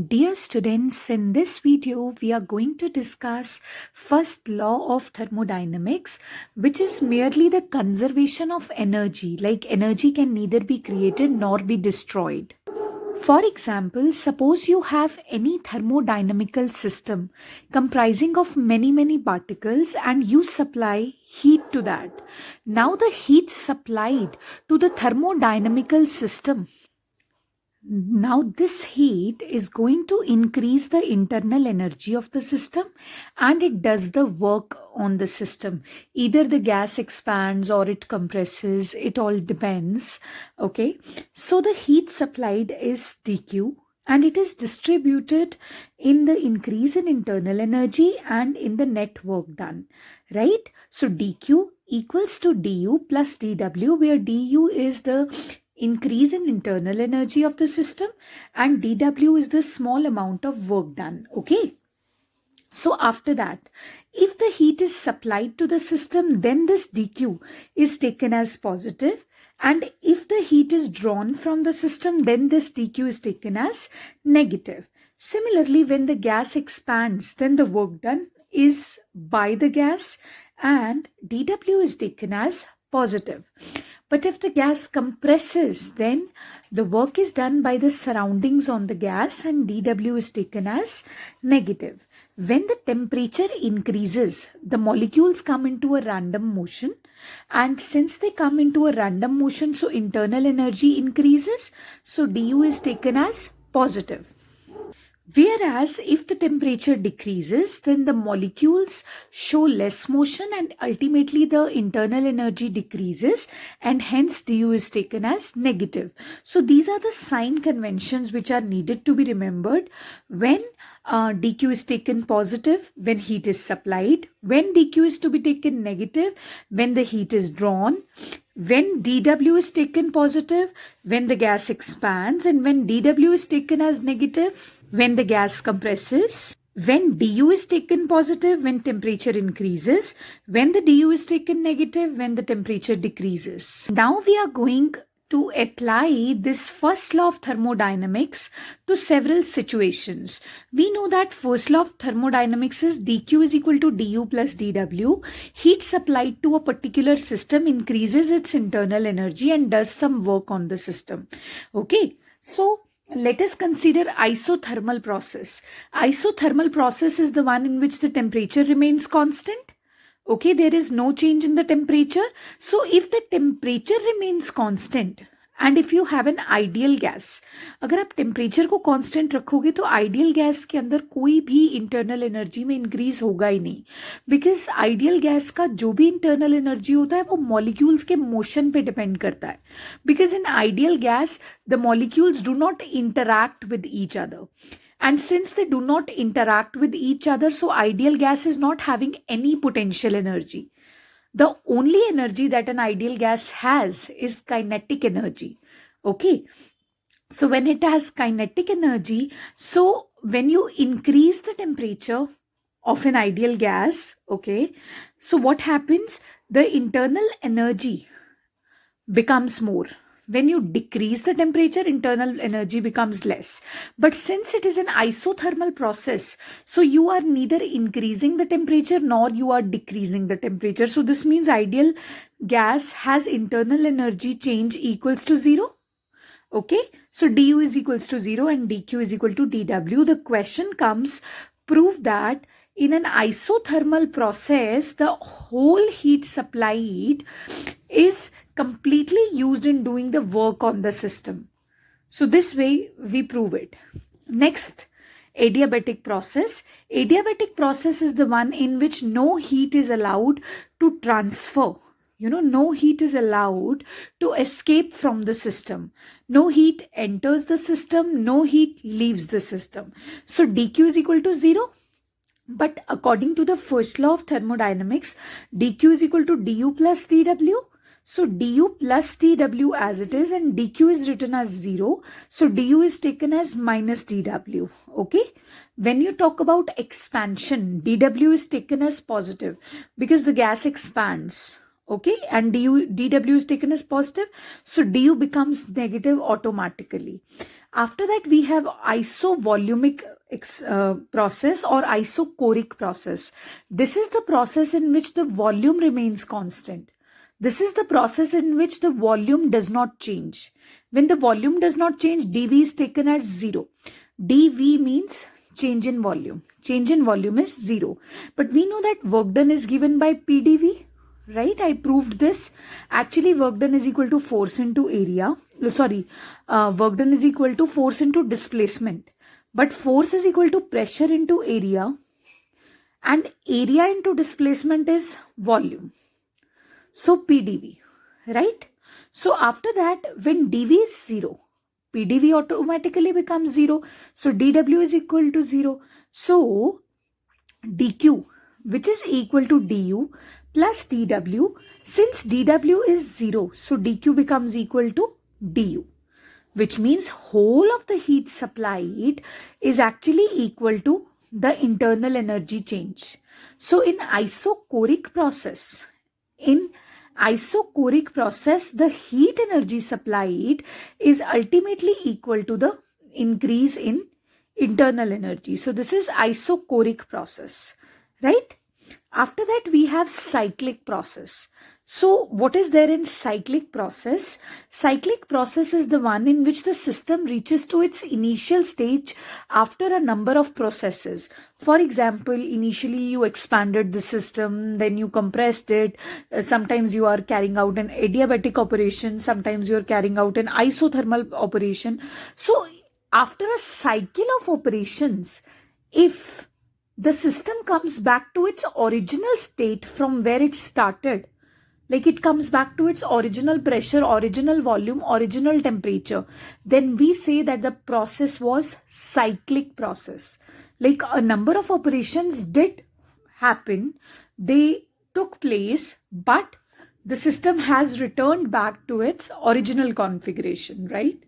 Dear students, in this video we are going to discuss first law of thermodynamics, which is merely the conservation of energy, like energy can neither be created nor be destroyed. For example, suppose you have any thermodynamical system comprising of many particles and you supply heat to that. Now the heat supplied to the thermodynamical system, now this heat is going to increase the internal energy of the system and it does the work on the system. Either the gas expands or it compresses, it all depends. Okay, so the heat supplied is dq and it is distributed in the increase in internal energy and in the net work done, right? So dq equals to du plus dw, where du is the increase in internal energy of the system and dw is the small amount of work done. Okay, so after that, if the heat is supplied to the system, then this dq is taken as positive, and if the heat is drawn from the system, then this dq is taken as negative. Similarly, when the gas expands, then the work done is by the gas and dw is taken as positive. But if the gas compresses, then the work is done by the surroundings on the gas and dw is taken as negative. When the temperature increases, the molecules come into a random motion, and since they come into a random motion, so internal energy increases, so du is taken as positive. Whereas if the temperature decreases, then the molecules show less motion and ultimately the internal energy decreases and hence du is taken as negative. So these are the sign conventions which are needed to be remembered when dq is taken positive, when heat is supplied, when dq is to be taken negative, when the heat is drawn, when dw is taken positive, when the gas expands, and when dw is taken as negative, when the gas compresses, when du is taken positive, when temperature increases, when the du is taken negative, when the temperature decreases. Now we are going to apply this first law of thermodynamics to several situations. We know that first law of thermodynamics is dq is equal to du plus dw. Heat supplied to a particular system increases its internal energy and does some work on the system. Okay, so let us consider isothermal process. Isothermal process is the one in which the temperature remains constant. Okay, there is no change in the temperature. So if the temperature remains constant and if you have an ideal gas, अगर आप temperature को constant रखोगे तो ideal gas के अंदर कोई भी internal energy में इंक्रीज होगा ही नहीं, बिकॉज आइडियल गैस का जो भी इंटरनल एनर्जी होता है वो मॉलिक्यूल्स के मोशन पे डिपेंड करता है. Because in ideal gas the molecules do not interact with each other. And since they do not interact with each other, so ideal gas is not having any potential energy. The only energy that an ideal gas has is kinetic energy. Okay. So when it has kinetic energy, so when you increase the temperature of an ideal gas, okay, so what happens? The internal energy becomes more. When you decrease the temperature, internal energy becomes less. But since it is an isothermal process, so you are neither increasing the temperature nor you are decreasing the temperature. So this means ideal gas has internal energy change equals to 0. Okay, so du is equals to 0 and dq is equal to dw. The question comes, prove that in an isothermal process, the whole heat supplied is completely used in doing the work on the system. So this way we prove it. Next, adiabatic process. Adiabatic process is the one in which no heat is allowed to transfer. No heat is allowed to escape from the system. No heat enters the system, no heat leaves the system. So dq is equal to 0. But according to the first law of thermodynamics, dq is equal to du plus dw. So du plus dw as it is and dq is written as 0. So du is taken as minus dw. Okay. When you talk about expansion, dw is taken as positive because the gas expands. Okay. And dw is taken as positive. So du becomes negative automatically. After that, we have isovolumic process or isochoric process. This is the process in which the volume remains constant. This is the process in which the volume does not change. When the volume does not change, dV is taken as 0. dV means change in volume. Change in volume is 0. But we know that work done is given by PdV, right? I proved this. Actually, work done is equal to force into area. Work done is equal to force into displacement. But force is equal to pressure into area. And area into displacement is volume. So PdV, right? So after that, when dV is 0, PdV automatically becomes 0. So dW is equal to 0. So dQ, which is equal to du plus dW, since dW is 0, so dQ becomes equal to du, which means whole of the heat supplied is actually equal to the internal energy change. So in isochoric process, the heat energy supplied is ultimately equal to the increase in internal energy. So this is isochoric process, right? After that, we have cyclic process. So what is there in cyclic process? Cyclic process is the one in which the system reaches to its initial stage after a number of processes. For example, initially you expanded the system, then you compressed it. Sometimes you are carrying out an adiabatic operation, sometimes you are carrying out an isothermal operation. So after a cycle of operations, if the system comes back to its original state from where it started, like it comes back to its original pressure, original volume, original temperature, then we say that the process was cyclic process. Like a number of operations did happen, they took place, but the system has returned back to its original configuration, right?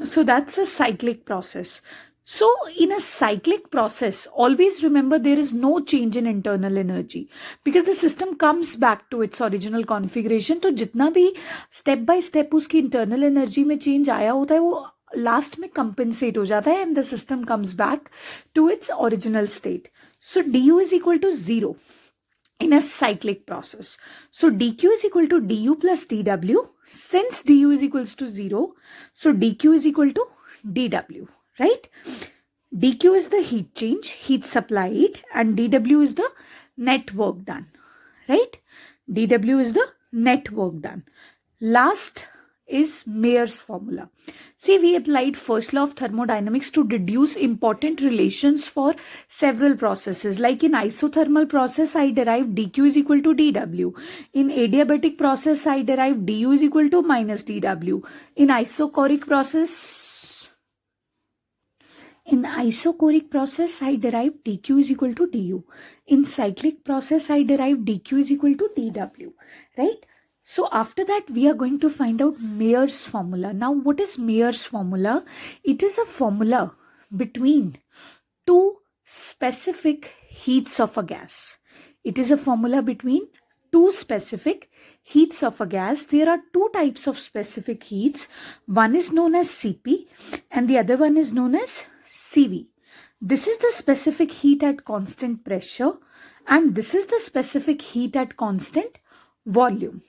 So that's a cyclic process. So in a cyclic process, always remember there is no change in internal energy because the system comes back to its original configuration. तो जितना भी step by step उसकी internal energy में change आया होता है वो last में compensate हो जाता है and the system comes back to its original state. So du is equal to 0 in a cyclic process. So dq is equal to du plus dw. Since du is equals to 0, so dq is equal to dw. Right? dq is the heat change, heat supplied, and dw is the net work done. Right? dw is the net work done. Last is Mayer's formula. See, we applied first law of thermodynamics to deduce important relations for several processes. Like in isothermal process, I derived dq is equal to dw. In adiabatic process, I derived du is equal to minus dw. In isochoric process, I derived dq is equal to du. In cyclic process, I derived dq is equal to dw. Right? So after that, we are going to find out Mayer's formula. Now, what is Mayer's formula? It is a formula between two specific heats of a gas. It is a formula between two specific heats of a gas. There are two types of specific heats. One is known as Cp and the other one is known as Cv. This is the specific heat at constant pressure and this is the specific heat at constant volume.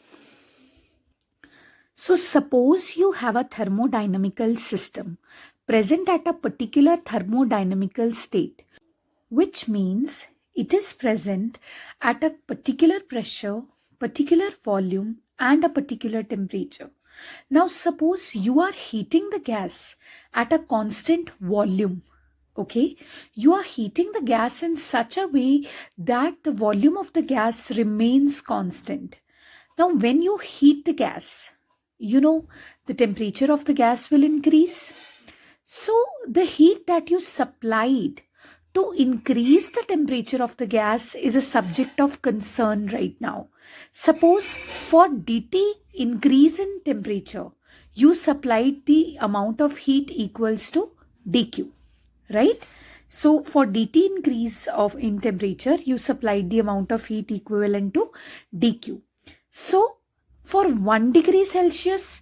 So suppose you have a thermodynamical system present at a particular thermodynamical state, which means it is present at a particular pressure, particular volume, and a particular temperature. Now suppose you are heating the gas at a constant volume. Okay, you are heating the gas in such a way that the volume of the gas remains constant. Now when you heat the gas, the temperature of the gas will increase. So the heat that you supplied to increase the temperature of the gas is a subject of concern right now. Suppose for dt increase in temperature, you supplied the amount of heat equals to dq, right? So for dt increase in temperature, you supplied the amount of heat equivalent to dq. So for 1 degree Celsius,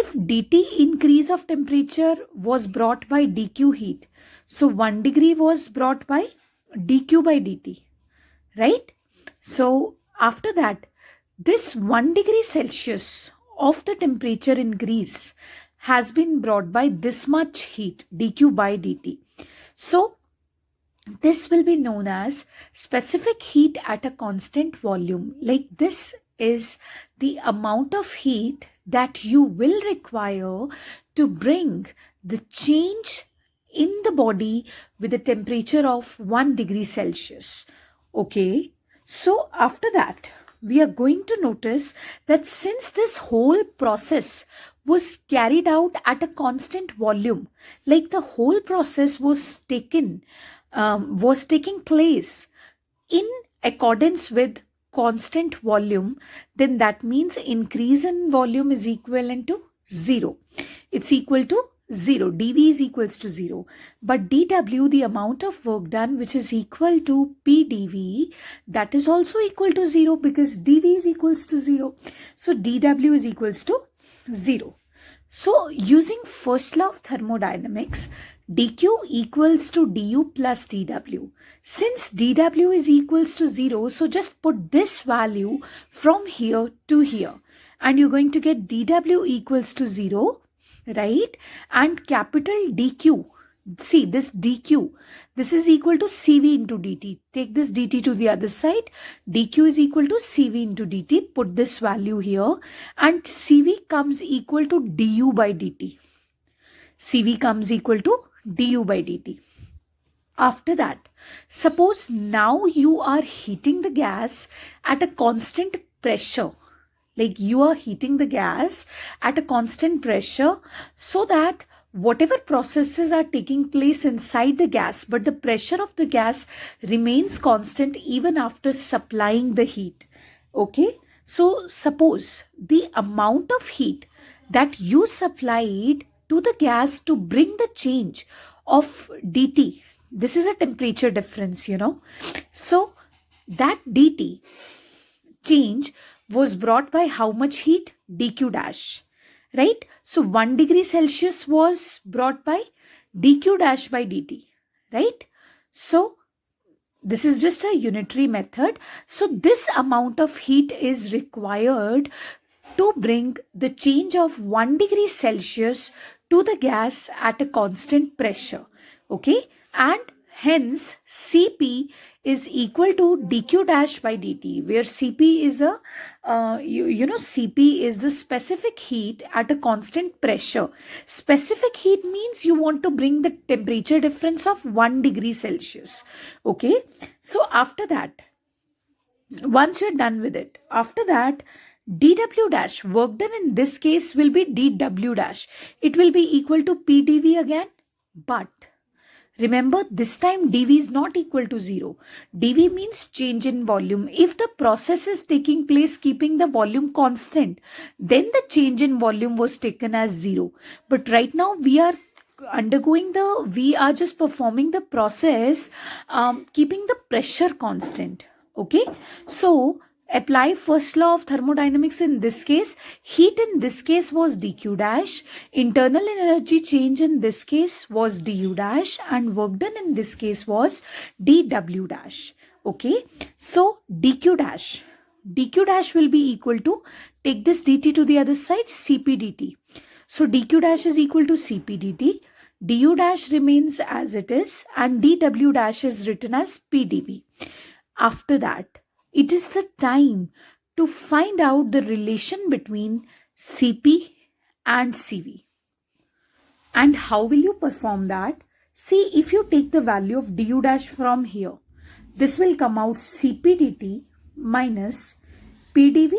if dt increase of temperature was brought by dq heat, so 1 degree was brought by dq by dt, right? So after that, this 1 degree Celsius of the temperature increase has been brought by this much heat, dq by dt. So this will be known as specific heat at a constant volume. Like this is the amount of heat that you will require to bring the change in the body with a temperature of 1 degree Celsius. Okay, so after that, we are going to notice that since this whole process was carried out at a constant volume, like the whole process was taking place in accordance with constant volume, then that means increase in volume is equivalent to 0. It's equal to 0. dV is equals to 0. But dW, the amount of work done, which is equal to PdV, that is also equal to 0 because dV is equals to 0. So dW is equals to 0. So using first law of thermodynamics, dq equals to du plus dw. Since dw is equals to 0, so just put this value from here to here. And you're going to get dw equals to 0, right? And capital dq. See this dq. This is equal to cv into dt. Take this dt to the other side. dq is equal to cv into dt. Put this value here. And cv comes equal to du by dt. cv comes equal to du by dt. After that, suppose now you are heating the gas at a constant pressure. Like you are heating the gas at a constant pressure so that whatever processes are taking place inside the gas, but the pressure of the gas remains constant even after supplying the heat. Okay, so suppose the amount of heat that you supplied to the gas to bring the change of dt, this is a temperature difference, so that dt change was brought by how much heat? dq dash, right? So 1 degree Celsius was brought by dq dash by dt, right? So this is just a unitary method. So this amount of heat is required to bring the change of 1 degree Celsius to the gas at a constant pressure. Okay, and hence Cp is equal to dq dash by dt, where Cp is a Cp is the specific heat at a constant pressure. Specific heat means you want to bring the temperature difference of 1 degree Celsius. Okay, so after that, once you're done with it, after that, dw dash, work done in this case will be dw dash. It will be equal to pdv again, but remember this time dv is not equal to 0. dv means change in volume. If the process is taking place keeping the volume constant, then the change in volume was taken as 0. But right now we are just performing the process keeping the pressure constant. Okay, so apply first law of thermodynamics in this case. Heat in this case was dq dash, internal energy change in this case was du dash, and work done in this case was dw dash. Okay, so dq dash will be equal to, take this dt to the other side, cp dt. So dq dash is equal to cp dt, du dash remains as it is, and dw dash is written as pdv. After that, it is the time to find out the relation between Cp and Cv. And how will you perform that? See, if you take the value of du dash from here, this will come out Cp dt minus pdv.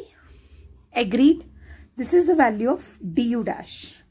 Agreed? This is the value of du dash.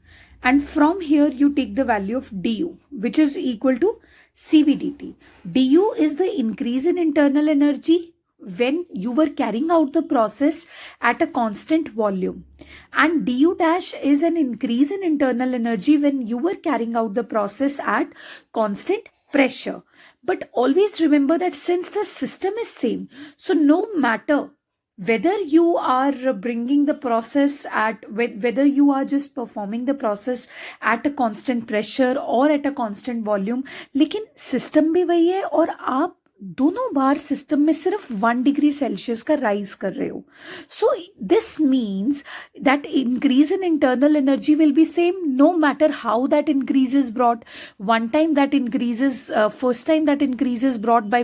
And from here you take the value of du, which is equal to Cv dt. du is the increase in internal energy when you were carrying out the process at a constant volume, and du dash is an increase in internal energy when you were carrying out the process at constant pressure. But always remember that since the system is same, so no matter whether you are bringing the process at whether you are just performing the process at a constant pressure or at a constant volume, लेकिन system भी वही है और आप दोनों बार system में सिर्फ 1 degree Celsius का राइज कर रहे हो. So this means that increase in internal energy will be same no matter how that increase is brought. One time that increases, first time that increase is brought by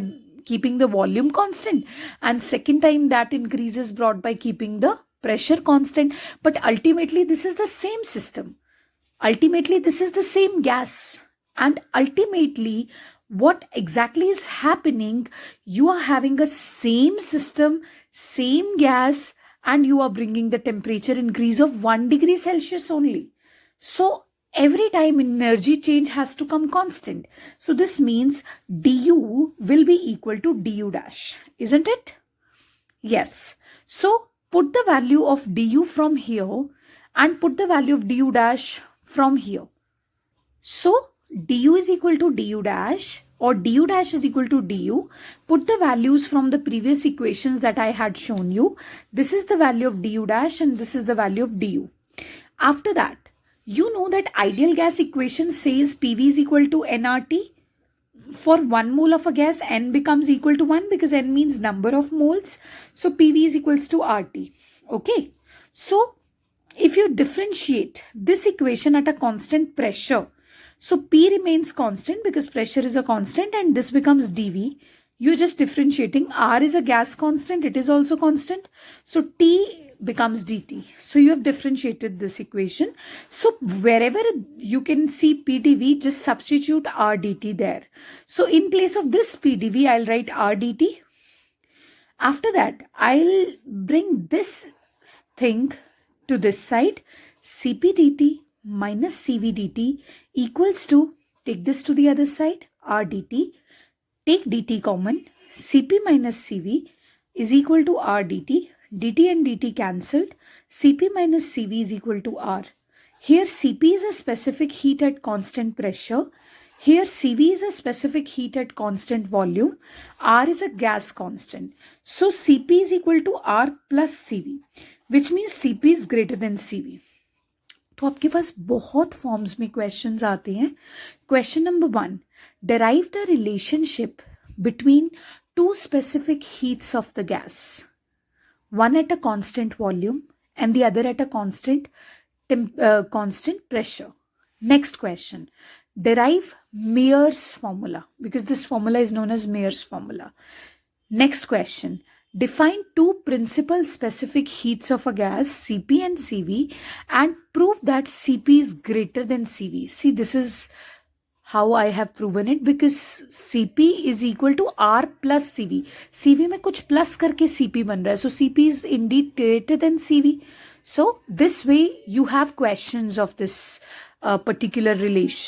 keeping the volume constant, and second time that increase is brought by keeping the pressure constant. But ultimately this is the same system, ultimately this is the same gas, and ultimately what exactly is happening, you are having a same system, same gas, and you are bringing the temperature increase of 1 degree Celsius only. So every time energy change has to come constant. So this means du will be equal to du dash, isn't it? Yes. So put the value of du from here and put the value of du dash from here. So du is equal to du dash or du dash is equal to du. Put the values from the previous equations that I had shown you. This is the value of du dash and this is the value of du. After that, you know that ideal gas equation says PV is equal to nRT. For 1 mole of a gas, N becomes equal to 1 because N means number of moles. So PV is equals to RT. Okay. So if you differentiate this equation at a constant pressure, so P remains constant because pressure is a constant and this becomes dV. You're just differentiating. R is a gas constant. It is also constant. So T becomes dt. So you have differentiated this equation. So wherever you can see pdv, just substitute r dt there. So in place of this pdv, I'll write r dt. After that, I'll bring this thing to this side. cp dt minus cv dt equals to, take this to the other side, r dt. Take dt common. cp minus cv is equal to r dt. dt and dt cancelled. Cp minus Cv is equal to R. Here Cp is a specific heat at constant pressure. Here Cv is a specific heat at constant volume. R is a gas constant. So Cp is equal to R plus Cv, which means Cp is greater than Cv. तो आपके पास बहुत forms में questions आते हैं. Question number 1, derive the relationship between two specific heats of the gas. One at a constant volume and the other at a constant pressure. Next question, derive Mayer's formula, because this formula is known as Mayer's formula. Next question, define two principal specific heats of a gas, Cp and Cv, and prove that Cp is greater than Cv. See, this is how I have proven it, because Cp is equal to R plus Cv. Cv में कुछ plus करके Cp बन रहा है. So Cp is indeed greater than Cv. So this way you have questions of this particular relation.